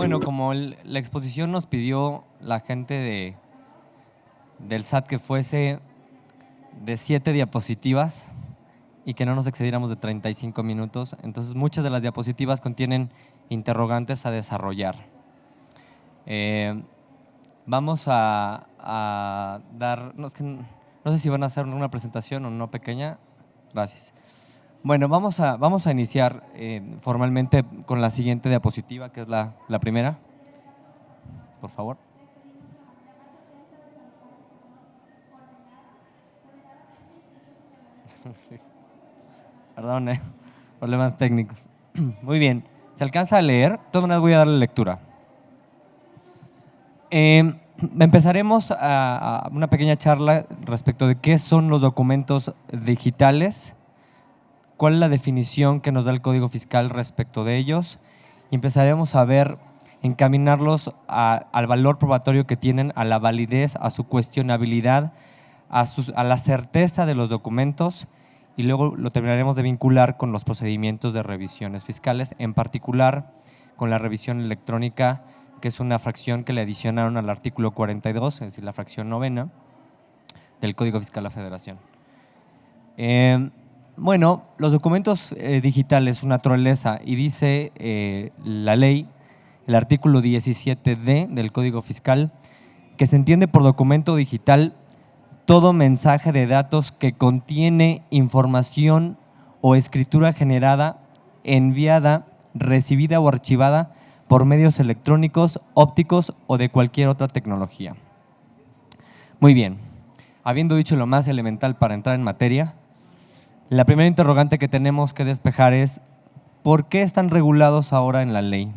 Bueno, como la exposición nos pidió la gente del SAT que fuese de 7 diapositivas y que no nos excediéramos de 35 minutos, entonces muchas de las diapositivas contienen interrogantes a desarrollar. Vamos a dar, no sé si van a hacer una presentación o no pequeña. Gracias. Bueno, vamos a iniciar formalmente con la siguiente diapositiva, que es la primera. Por favor. Perdón, problemas técnicos. Muy bien, ¿se alcanza a leer? De todas maneras voy a darle lectura. Empezaremos a una pequeña charla respecto de qué son los documentos digitales, cuál es la definición que nos da el Código Fiscal respecto de ellos, y empezaremos a ver, encaminarlos al valor probatorio que tienen, a la validez, a su cuestionabilidad, a la certeza de los documentos, y luego lo terminaremos de vincular con los procedimientos de revisiones fiscales, en particular con la revisión electrónica, que es una fracción que le adicionaron al artículo 42, es decir, la fracción 9ª del Código Fiscal de la Federación. Bueno, los documentos digitales, su naturaleza, y dice la ley, el artículo 17D del Código Fiscal, que se entiende por documento digital todo mensaje de datos que contiene información o escritura generada, enviada, recibida o archivada por medios electrónicos, ópticos o de cualquier otra tecnología. Muy bien, habiendo dicho lo más elemental para entrar en materia, la primera interrogante que tenemos que despejar es ¿por qué están regulados ahora en la ley?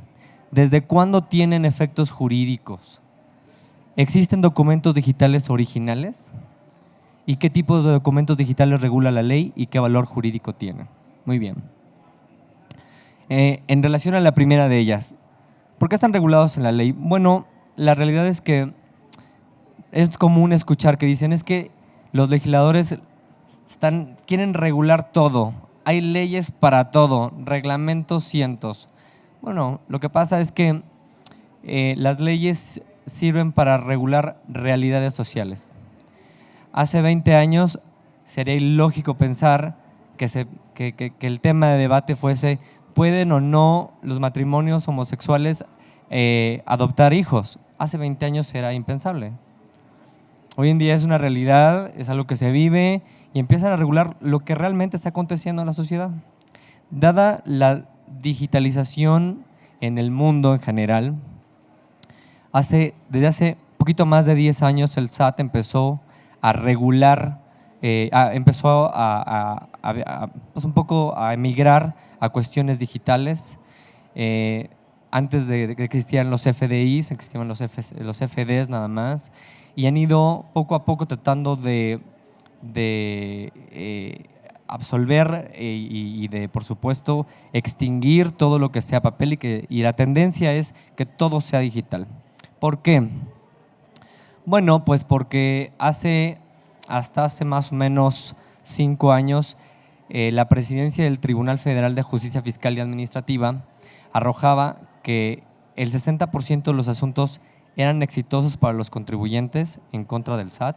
¿Desde cuándo tienen efectos jurídicos? ¿Existen documentos digitales originales? ¿Y qué tipos de documentos digitales regula la ley y qué valor jurídico tienen? Muy bien. En relación a la primera de ellas, ¿por qué están regulados en la ley? Bueno, la realidad es que es común escuchar que dicen es que los legisladores quieren regular todo, hay leyes para todo, reglamentos cientos. Bueno, lo que pasa es que las leyes sirven para regular realidades sociales. Hace 20 años sería ilógico pensar que el tema de debate fuese ¿pueden o no los matrimonios homosexuales adoptar hijos? Hace 20 años era impensable. Hoy en día es una realidad, es algo que se vive y empiezan a regular lo que realmente está aconteciendo en la sociedad. Dada la digitalización en el mundo en general, desde hace poquito más de 10 años el SAT empezó a regular, empezó pues un poco a emigrar a cuestiones digitales. Antes de que existieran los FDIs, existían los FDs nada más, y han ido poco a poco tratando de absolver y de, por supuesto, extinguir todo lo que sea papel y la tendencia es que todo sea digital. ¿Por qué? Bueno, pues porque hasta hace más o menos 5 años la presidencia del Tribunal Federal de Justicia Fiscal y Administrativa arrojaba que el 60% de los asuntos eran exitosos para los contribuyentes en contra del SAT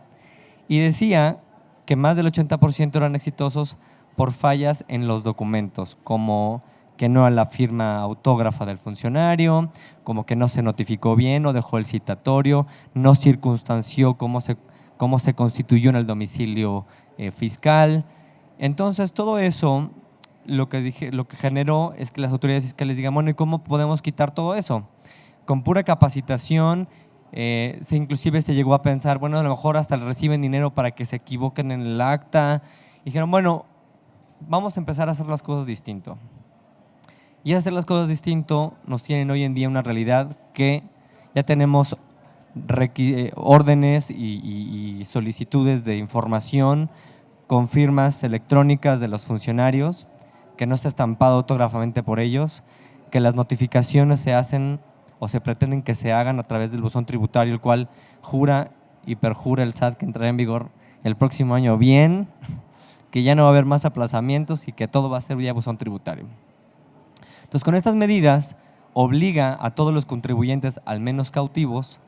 y decía que más del 80% eran exitosos por fallas en los documentos, como que no era la firma autógrafa del funcionario, como que no se notificó bien o dejó el citatorio, no circunstanció cómo se constituyó en el domicilio fiscal. Entonces, todo eso lo que generó es que las autoridades fiscales digan, bueno, ¿y cómo podemos quitar todo eso? Con pura capacitación, inclusive se llegó a pensar, bueno, a lo mejor hasta reciben dinero para que se equivoquen en el acta. Y dijeron, bueno, vamos a empezar a hacer las cosas distinto. Y hacer las cosas distinto nos tienen hoy en día una realidad que ya tenemos órdenes y solicitudes de información con firmas electrónicas de los funcionarios, que no está estampado autógrafamente por ellos, que las notificaciones se hacen o se pretenden que se hagan a través del buzón tributario, el cual jura y perjura el SAT que entrará en vigor el próximo año bien, que ya no va a haber más aplazamientos y que todo va a ser vía buzón tributario. Entonces, con estas medidas, obliga a todos los contribuyentes, al menos cautivos,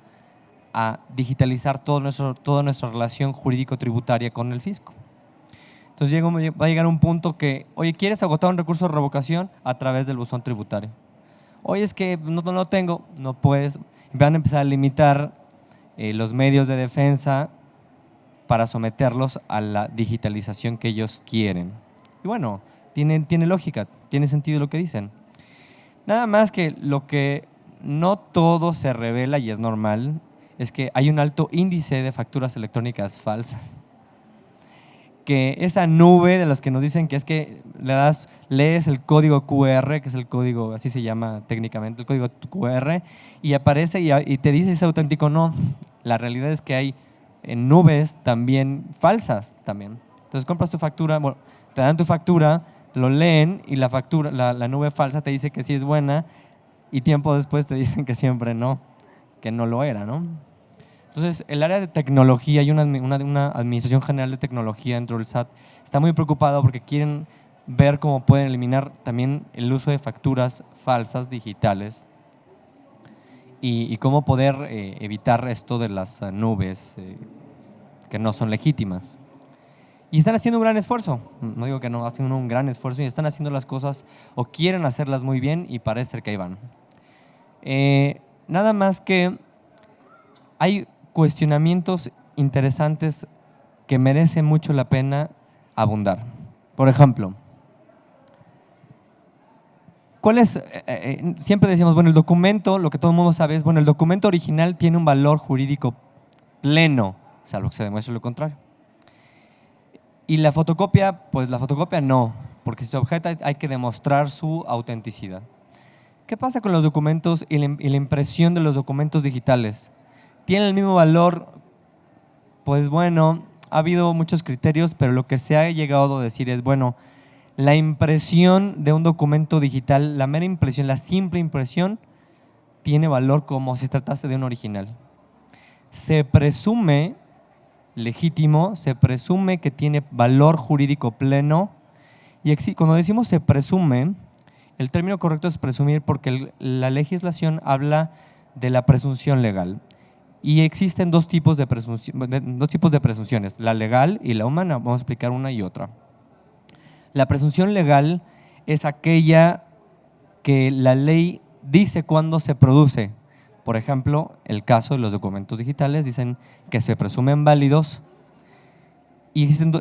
a digitalizar toda nuestra relación jurídico-tributaria con el fisco. Entonces va a llegar un punto que, oye, ¿quieres agotar un recurso de revocación? A través del buzón tributario. Oye, es que no lo tengo, no puedes. Van a empezar a limitar los medios de defensa para someterlos a la digitalización que ellos quieren. Y bueno, tiene lógica, tiene sentido lo que dicen. Nada más que lo que no todo se revela y es normal es que hay un alto índice de facturas electrónicas falsas. Que esa nube de las que nos dicen que es que lees el código QR, que es el código, así se llama técnicamente, el código QR, y aparece y te dice si es auténtico o no. La realidad es que hay nubes también falsas también. Entonces compras tu factura, bueno, te dan tu factura, lo leen y la factura, la nube falsa te dice que sí es buena y tiempo después te dicen que siempre no, que no lo era, ¿no? Entonces, el área de tecnología y una Administración General de Tecnología dentro del SAT está muy preocupado porque quieren ver cómo pueden eliminar también el uso de facturas falsas digitales y cómo poder evitar esto de las nubes que no son legítimas. Y están haciendo un gran esfuerzo, no digo que no, hacen un gran esfuerzo y están haciendo las cosas o quieren hacerlas muy bien y parece ser que ahí van. Nada más que hay cuestionamientos interesantes que merecen mucho la pena abundar. Por ejemplo, ¿cuál es? Siempre decimos, bueno, el documento, lo que todo el mundo sabe es, bueno, el documento original tiene un valor jurídico pleno, salvo que se demuestre lo contrario. Y la fotocopia, pues la fotocopia no, porque si se objeta hay que demostrar su autenticidad. ¿Qué pasa con los documentos y la impresión de los documentos digitales? ¿Tienen el mismo valor? Pues bueno, ha habido muchos criterios, pero lo que se ha llegado a decir es, bueno, la impresión de un documento digital, la mera impresión, la simple impresión, tiene valor como si se tratase de un original. Se presume legítimo, se presume que tiene valor jurídico pleno y cuando decimos se presume, el término correcto es presumir porque la legislación habla de la presunción legal. Y existen dos tipos de presunciones, la legal y la humana. Vamos a explicar una y otra. La presunción legal es aquella que la ley dice cuándo se produce. Por ejemplo, el caso de los documentos digitales dicen que se presumen válidos y existen,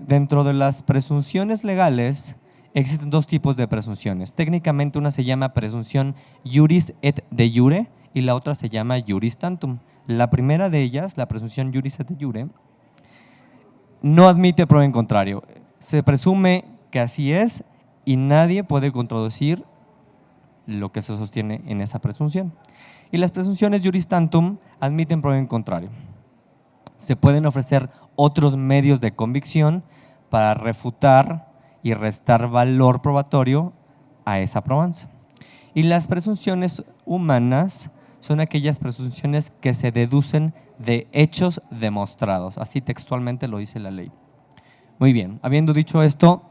dentro de las presunciones legales existen dos tipos de presunciones. Técnicamente una se llama presunción iuris et de iure y la otra se llama iuris tantum. La primera de ellas, la presunción iuris et de iure, no admite prueba en contrario. Se presume que así es y nadie puede contradecir lo que se sostiene en esa presunción. Y las presunciones iuris tantum admiten prueba en contrario. Se pueden ofrecer otros medios de convicción para refutar y restar valor probatorio a esa probanza. Y las presunciones humanas son aquellas presunciones que se deducen de hechos demostrados, así textualmente lo dice la ley. Muy bien, habiendo dicho esto,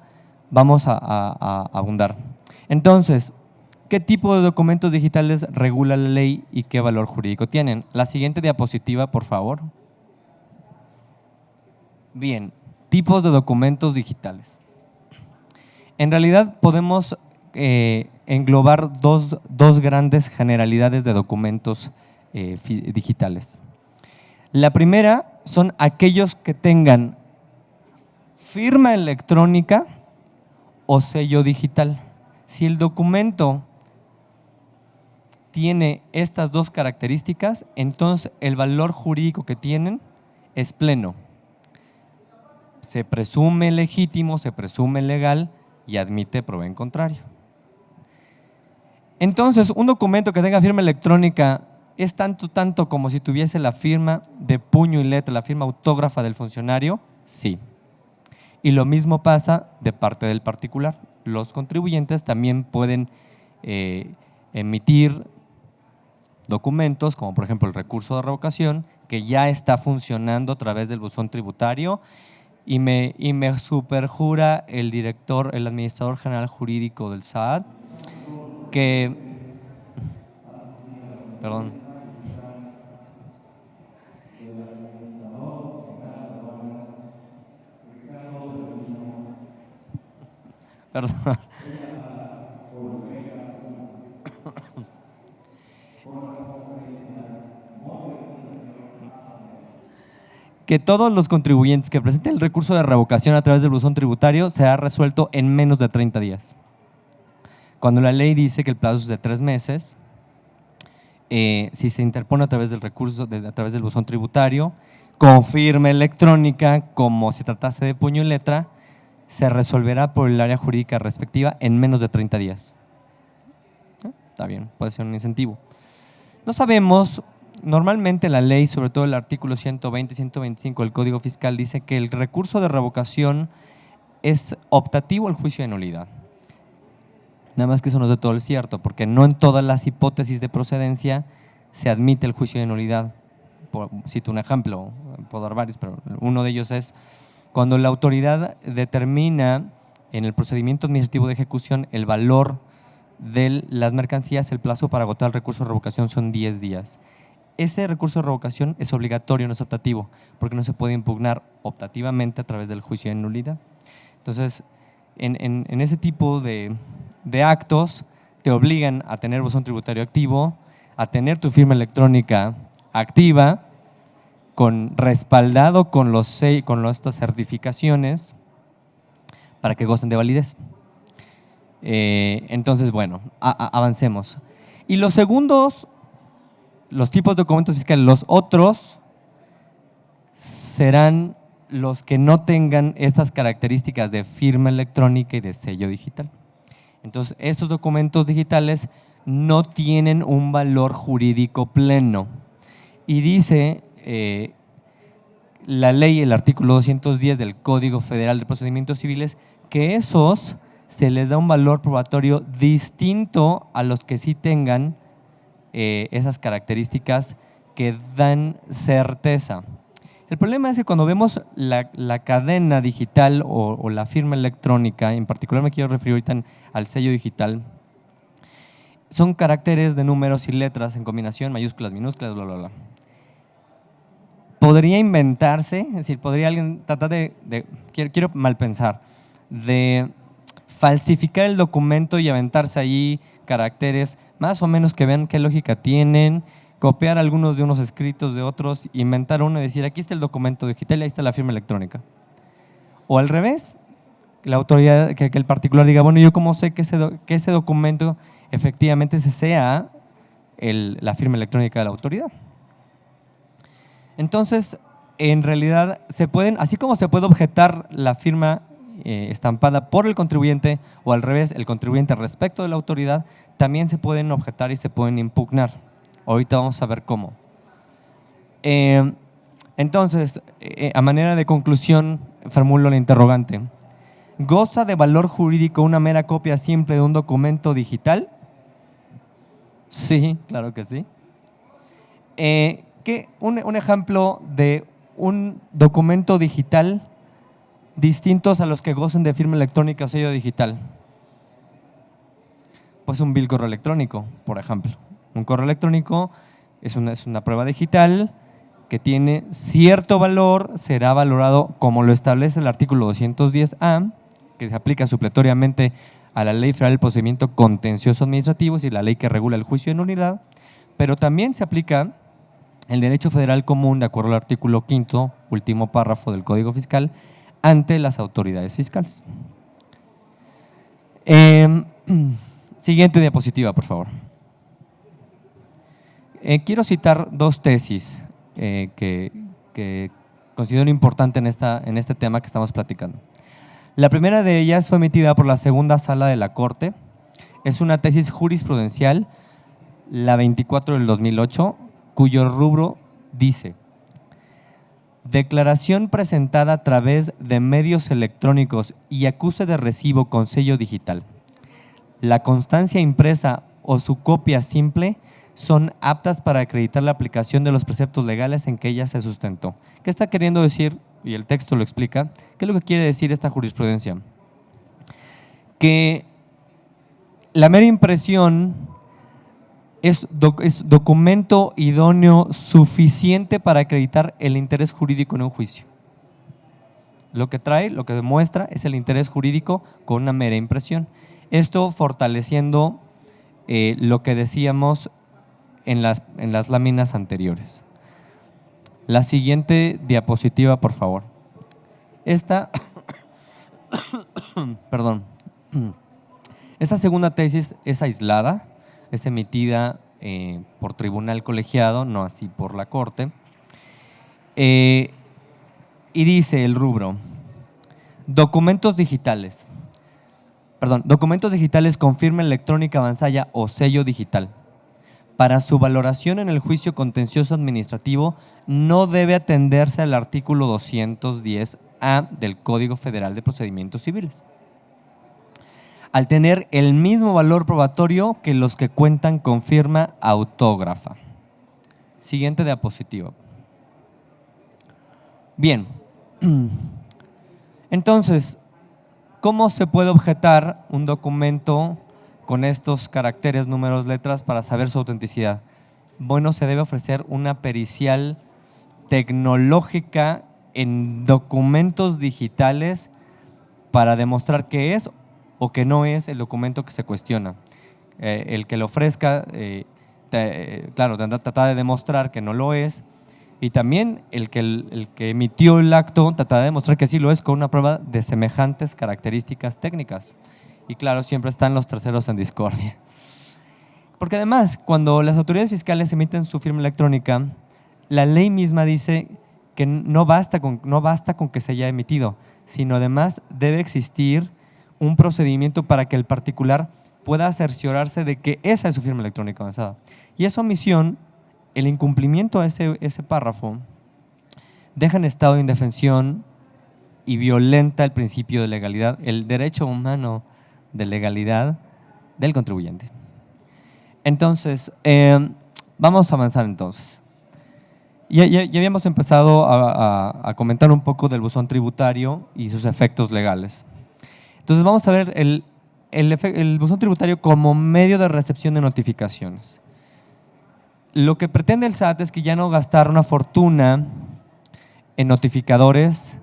vamos a abundar. Entonces, ¿qué tipo de documentos digitales regula la ley y qué valor jurídico tienen? La siguiente diapositiva, por favor. Bien, tipos de documentos digitales. En realidad podemos englobar dos grandes generalidades de documentos digitales. La primera son aquellos que tengan firma electrónica o sello digital. Si el documento tiene estas dos características, entonces el valor jurídico que tienen es pleno. Se presume legítimo, se presume legal y admite prueba en contrario. Entonces, un documento que tenga firma electrónica es tanto como si tuviese la firma de puño y letra, la firma autógrafa del funcionario, sí. Y lo mismo pasa de parte del particular. Los contribuyentes también pueden emitir documentos, como por ejemplo el recurso de revocación, que ya está funcionando a través del buzón tributario y me superjura el director, el administrador general jurídico del SAT, que Perdón. Perdón. Que todos los contribuyentes que presenten el recurso de revocación a través del buzón tributario será resuelto en menos de 30 días. Cuando la ley dice que el plazo es de 3 meses, si se interpone a través del recurso, a través del buzón tributario, con firma electrónica, como si tratase de puño y letra, se resolverá por el área jurídica respectiva en menos de 30 días. Está bien, puede ser un incentivo. No sabemos, normalmente la ley, sobre todo el artículo 120 y 125 del Código Fiscal, dice que el recurso de revocación es optativo al juicio de nulidad. Nada más que eso no es de todo el cierto, porque no en todas las hipótesis de procedencia se admite el juicio de nulidad. Cito un ejemplo, puedo dar varios, pero uno de ellos es cuando la autoridad determina en el procedimiento administrativo de ejecución el valor de las mercancías, el plazo para agotar el recurso de revocación son 10 días. Ese recurso de revocación es obligatorio, no es optativo, porque no se puede impugnar optativamente a través del juicio de nulidad. Entonces, en ese tipo de actos te obligan a tener buzón tributario activo, a tener tu firma electrónica activa, respaldado con estas certificaciones para que gocen de validez. Entonces, bueno, avancemos. Y los segundos, los tipos de documentos fiscales, los otros serán los que no tengan estas características de firma electrónica y de sello digital. Entonces, estos documentos digitales no tienen un valor jurídico pleno. Y dice la ley, el artículo 210 del Código Federal de Procedimientos Civiles, que esos se les da un valor probatorio distinto a los que sí tengan esas características que dan certeza. El problema es que cuando vemos la cadena digital o la firma electrónica, en particular me quiero referir ahorita al sello digital, son caracteres de números y letras en combinación, mayúsculas, minúsculas, bla, bla, bla. Podría inventarse, es decir, podría alguien tratar quiero mal pensar, de falsificar el documento y aventarse ahí caracteres más o menos que vean qué lógica tienen, copiar algunos de unos escritos de otros, inventar uno y decir aquí está el documento digital y ahí está la firma electrónica. O al revés, la autoridad, que el particular diga, bueno, yo cómo sé que ese documento efectivamente sea la firma electrónica de la autoridad. Entonces, en realidad, así como se puede objetar la firma estampada por el contribuyente o al revés, el contribuyente respecto de la autoridad, también se pueden objetar y se pueden impugnar. Ahorita vamos a ver cómo. Entonces, a manera de conclusión, formulo la interrogante. ¿Goza de valor jurídico una mera copia simple de un documento digital? Sí, claro que sí. Un ejemplo de un documento digital distintos a los que gocen de firma electrónica o sello digital. Pues un bill correo electrónico, por ejemplo. Un correo electrónico es una prueba digital que tiene cierto valor, será valorado como lo establece el artículo 210A, que se aplica supletoriamente a la Ley Federal del Procedimiento Contencioso Administrativo, es decir, la ley que regula el juicio de nulidad, pero también se aplica el derecho federal común de acuerdo al artículo 5º, último párrafo del Código Fiscal, ante las autoridades fiscales. Siguiente diapositiva, por favor. Quiero citar dos tesis que considero importante en este tema que estamos platicando. La primera de ellas fue emitida por la segunda sala de la Corte. Es una tesis jurisprudencial, la 24 del 2008, cuyo rubro dice: declaración presentada a través de medios electrónicos y acuse de recibo con sello digital. La constancia impresa o su copia simple son aptas para acreditar la aplicación de los preceptos legales en que ella se sustentó. ¿Qué está queriendo decir? Y el texto lo explica. ¿Qué es lo que quiere decir esta jurisprudencia? Que la mera impresión es documento idóneo suficiente para acreditar el interés jurídico en un juicio. Lo que trae, lo que demuestra es el interés jurídico con una mera impresión. Esto fortaleciendo lo que decíamos en las láminas anteriores. La siguiente diapositiva, por favor. Esta, perdón, esta segunda tesis es aislada, es emitida por tribunal colegiado, no así por la corte. Y dice el rubro, documentos digitales con firma electrónica avanzada o sello digital. Para su valoración en el juicio contencioso administrativo no debe atenderse al artículo 210A del Código Federal de Procedimientos Civiles, al tener el mismo valor probatorio que los que cuentan con firma autógrafa. Siguiente diapositiva. Bien, entonces, ¿cómo se puede objetar un documento con estos caracteres, números, letras para saber su autenticidad? Bueno, se debe ofrecer una pericial tecnológica en documentos digitales para demostrar que es o que no es el documento que se cuestiona. El que lo ofrezca, claro, tendrá que tratar de demostrar que no lo es, y también el que emitió el acto tratará de demostrar que sí lo es con una prueba de semejantes características técnicas. Y claro, siempre están los terceros en discordia. Porque además, cuando las autoridades fiscales emiten su firma electrónica, la ley misma dice que no basta con que se haya emitido, sino además debe existir un procedimiento para que el particular pueda cerciorarse de que esa es su firma electrónica avanzada. Y esa omisión, el incumplimiento a ese párrafo, deja en estado de indefensión y violenta el principio de legalidad, el derecho humano de legalidad del contribuyente. Entonces, vamos a avanzar entonces. Ya habíamos empezado a comentar un poco del buzón tributario y sus efectos legales. Entonces vamos a ver el buzón tributario como medio de recepción de notificaciones. Lo que pretende el SAT es que ya no gastar una fortuna en notificadores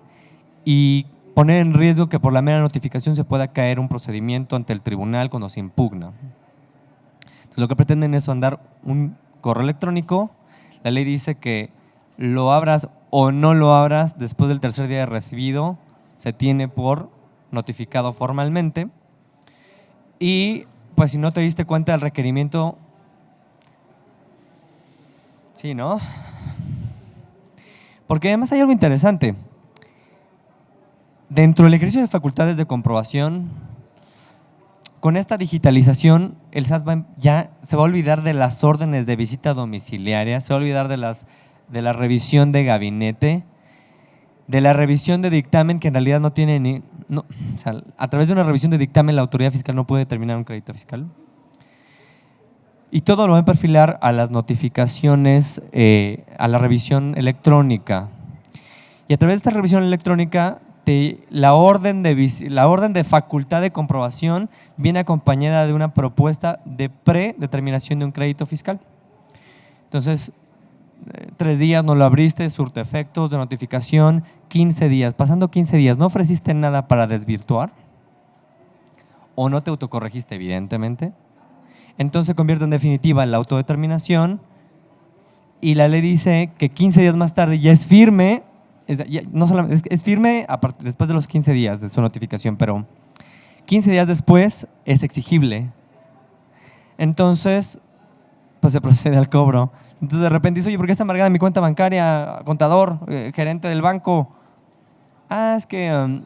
y poner en riesgo que por la mera notificación se pueda caer un procedimiento ante el tribunal cuando se impugna. Entonces, lo que pretenden es mandar un correo electrónico. La ley dice que lo abras o no lo abras, después del tercer día de recibido, se tiene por notificado formalmente. Y pues si no te diste cuenta del requerimiento, sí, ¿no? Porque además hay algo interesante. Dentro del ejercicio de facultades de comprobación, con esta digitalización, el SAT ya se va a olvidar de las órdenes de visita domiciliaria, se va a olvidar de la revisión de gabinete, de la revisión de dictamen, que en realidad no tiene o sea, a través de una revisión de dictamen la autoridad fiscal no puede determinar un crédito fiscal. Y todo lo va a perfilar a las notificaciones, a la revisión electrónica. Y a través de esta revisión electrónica, la orden de facultad de comprobación viene acompañada de una propuesta de predeterminación de un crédito fiscal. Entonces, 3 días no lo abriste, surte efectos de notificación, 15 días. Pasando 15 días, ¿no ofreciste nada para desvirtuar? ¿O no te autocorregiste, evidentemente? Entonces se convierte en definitiva la autodeterminación y la ley dice que 15 días más tarde ya es firme, no solamente es firme después de los 15 días de su notificación, pero 15 días después es exigible. Entonces, pues se procede al cobro. Entonces de repente dice, oye, ¿por qué está embargada mi cuenta bancaria, contador, gerente del banco? Es que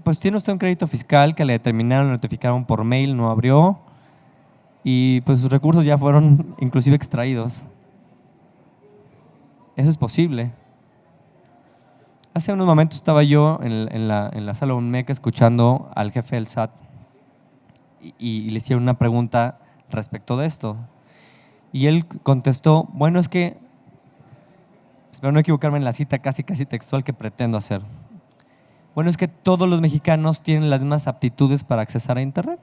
pues tiene usted un crédito fiscal que le determinaron, le notificaron por mail, no abrió y pues sus recursos ya fueron inclusive extraídos. Eso es posible. Hace unos momentos estaba yo en la sala UNMEC escuchando al jefe del SAT y le hicieron una pregunta respecto de esto. Y él contestó, bueno, es que, espero no equivocarme en la cita casi textual que pretendo hacer. Bueno, es que todos los mexicanos tienen las mismas aptitudes para accesar a Internet.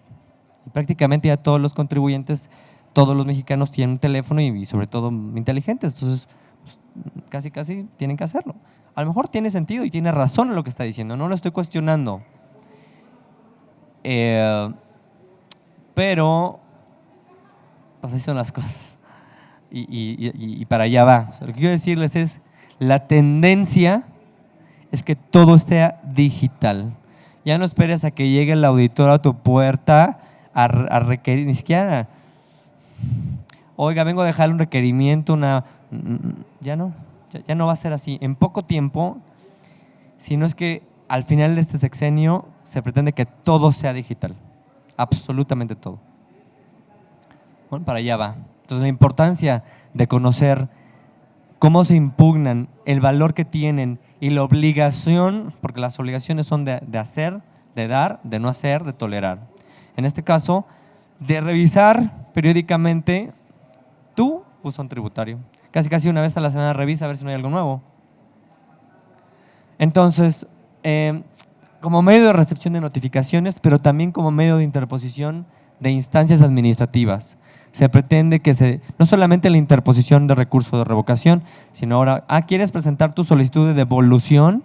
Y prácticamente ya todos los contribuyentes todos los mexicanos tienen un teléfono y sobre todo inteligentes, entonces pues, casi tienen que hacerlo. A lo mejor tiene sentido y tiene razón en lo que está diciendo, no lo estoy cuestionando. Pero pues así son las cosas y para allá va. O sea, lo que quiero decirles es, la tendencia es que todo sea digital. Ya no esperes a que llegue el auditor a tu puerta a requerir, ni siquiera, oiga, vengo a dejarle un requerimiento, ya no va a ser así. En poco tiempo, si no es que al final de este sexenio se pretende que todo sea digital, absolutamente todo. Bueno, para allá va. Entonces la importancia de conocer cómo se impugnan, el valor que tienen y la obligación, porque las obligaciones son de hacer, de dar, de no hacer, de tolerar. En este caso, de revisar periódicamente tu buzón tributario. Casi una vez a la semana revisa a ver si no hay algo nuevo. Entonces, como medio de recepción de notificaciones, pero también como medio de interposición de instancias administrativas. Se pretende que no solamente la interposición de recurso de revocación, sino ahora, ¿quieres presentar tu solicitud de devolución,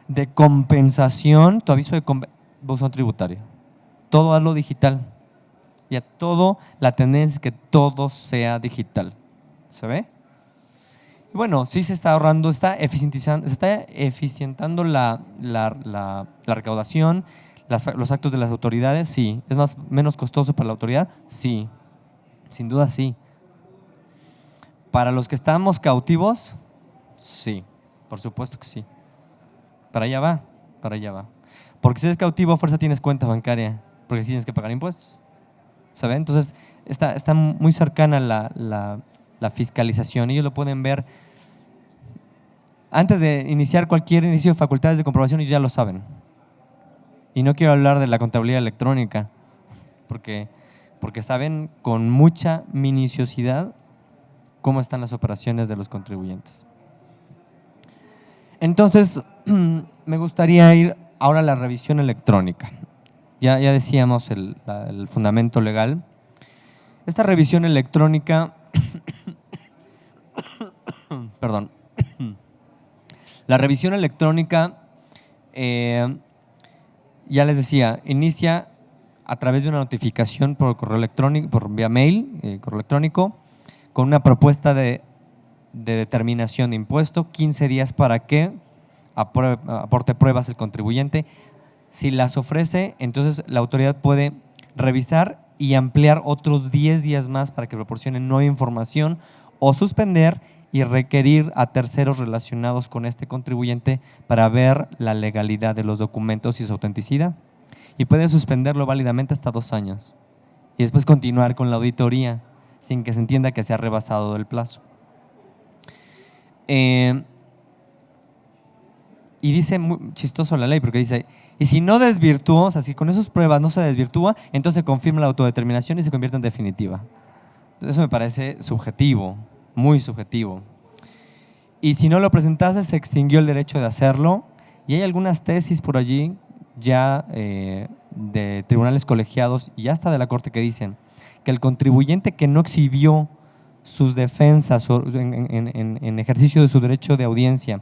de compensación, tu aviso de buzón tributario? Todo hazlo digital. Y a todo, la tendencia es que todo sea digital. ¿Se ve? Y bueno, sí se está ahorrando, se está eficientando la recaudación, los actos de las autoridades, sí. ¿Es menos costoso para la autoridad? Sí. Sin duda sí. ¿Para los que estamos cautivos? Sí, por supuesto que sí. Para allá va. Porque si eres cautivo, a fuerza tienes cuenta bancaria, porque sí tienes que pagar impuestos. ¿Saben? Entonces, está muy cercana la fiscalización. Ellos lo pueden ver antes de iniciar cualquier inicio de facultades de comprobación, ellos ya lo saben. Y no quiero hablar de la contabilidad electrónica, porque saben con mucha minuciosidad cómo están las operaciones de los contribuyentes. Entonces, me gustaría ir ahora a la revisión electrónica. Ya decíamos el fundamento legal. Esta revisión electrónica, perdón, la revisión electrónica, ya les decía, inicia a través de una notificación por correo electrónico, por vía mail, correo electrónico, con una propuesta de determinación de impuesto, 15 días para que aporte pruebas el contribuyente. Si las ofrece, entonces la autoridad puede revisar y ampliar otros 10 días más para que proporcionen nueva información o suspender y requerir a terceros relacionados con este contribuyente para ver la legalidad de los documentos y su autenticidad. Y puede suspenderlo válidamente hasta 2 años y después continuar con la auditoría sin que se entienda que se ha rebasado el plazo. Y dice, muy chistoso la ley, porque dice, y si no desvirtuó, o sea, si con esas pruebas no se desvirtúa, entonces se confirma la autodeterminación y se convierte en definitiva. Eso me parece subjetivo, muy subjetivo. Y si no lo presentase, se extinguió el derecho de hacerlo. Y hay algunas tesis por allí ya de tribunales colegiados y hasta de la Corte que dicen que el contribuyente que no exhibió sus defensas en ejercicio de su derecho de audiencia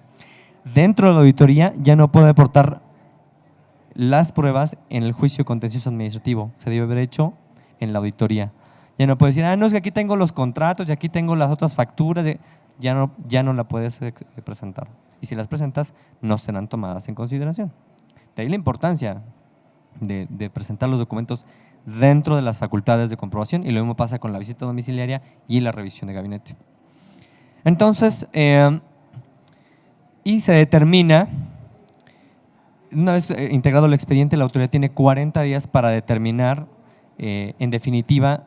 dentro de la auditoría ya no puede aportar las pruebas en el juicio contencioso administrativo. Se debe haber hecho en la auditoría. Ya no puede decir, no, es que aquí tengo los contratos y aquí tengo las otras facturas. Ya no la puedes presentar. Y si las presentas, no serán tomadas en consideración. De ahí la importancia de presentar los documentos dentro de las facultades de comprobación, y lo mismo pasa con la visita domiciliaria y la revisión de gabinete. Entonces, y se determina, una vez integrado el expediente, la autoridad tiene 40 días para determinar, en definitiva,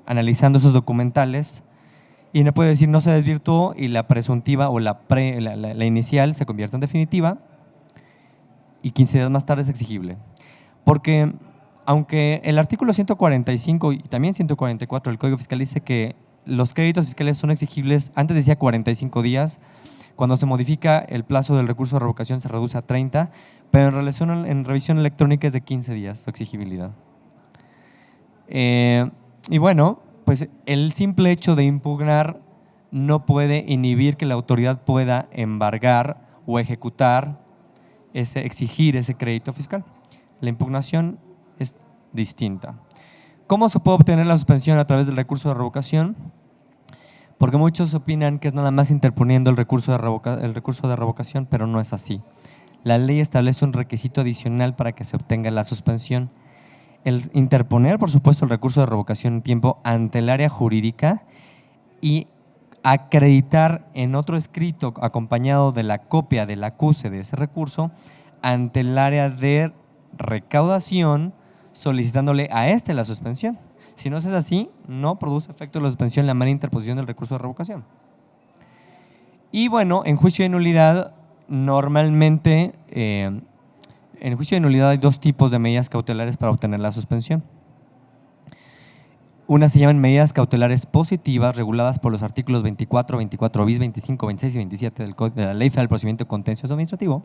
analizando esos documentales, y no puede decir no se desvirtuó y la presuntiva o la inicial se convierte en definitiva y 15 días más tarde es exigible. Porque aunque el artículo 145 y también 144 del Código Fiscal dice que los créditos fiscales son exigibles, antes decía 45 días, cuando se modifica el plazo del recurso de revocación se reduce a 30, pero en revisión electrónica es de 15 días su exigibilidad. Y bueno, pues el simple hecho de impugnar no puede inhibir que la autoridad pueda embargar o ejecutar, exigir ese crédito fiscal. La impugnación es distinta. ¿Cómo se puede obtener la suspensión a través del recurso de revocación? Porque muchos opinan que es nada más interponiendo el recurso de revocación, pero no es así. La ley establece un requisito adicional para que se obtenga la suspensión. El interponer, por supuesto, el recurso de revocación en tiempo ante el área jurídica y acreditar en otro escrito acompañado de la copia del acuse de ese recurso ante el área de recaudación solicitándole a este la suspensión. Si no es así, no produce efecto la suspensión la mera interposición del recurso de revocación. Y bueno, en juicio de nulidad, normalmente, en juicio de nulidad hay dos tipos de medidas cautelares para obtener la suspensión. Unas se llaman medidas cautelares positivas reguladas por los artículos 24, 24 bis, 25, 26 y 27 de la Ley Federal del Procedimiento Contencioso Administrativo.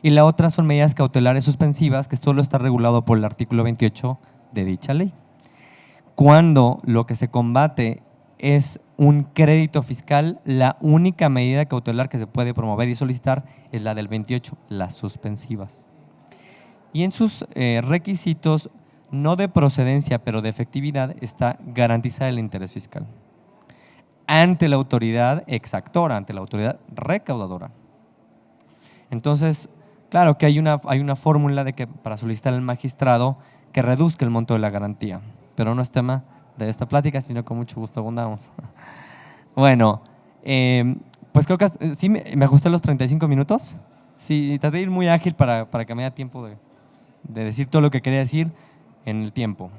Y la otra son medidas cautelares suspensivas que solo está regulado por el artículo 28 de dicha ley. Cuando lo que se combate es un crédito fiscal, la única medida cautelar que se puede promover y solicitar es la del 28, las suspensivas. Y en sus requisitos, no de procedencia, pero de efectividad, está garantizar el interés fiscal ante la autoridad exactora, ante la autoridad recaudadora. Entonces, claro que hay una fórmula de que para solicitar al magistrado que reduzca el monto de la garantía, pero no es tema de esta plática, sino con mucho gusto abundamos. Bueno, pues creo que sí me ajusté los 35 minutos. Sí, traté de ir muy ágil para que me dé tiempo de decir todo lo que quería decir en el tiempo.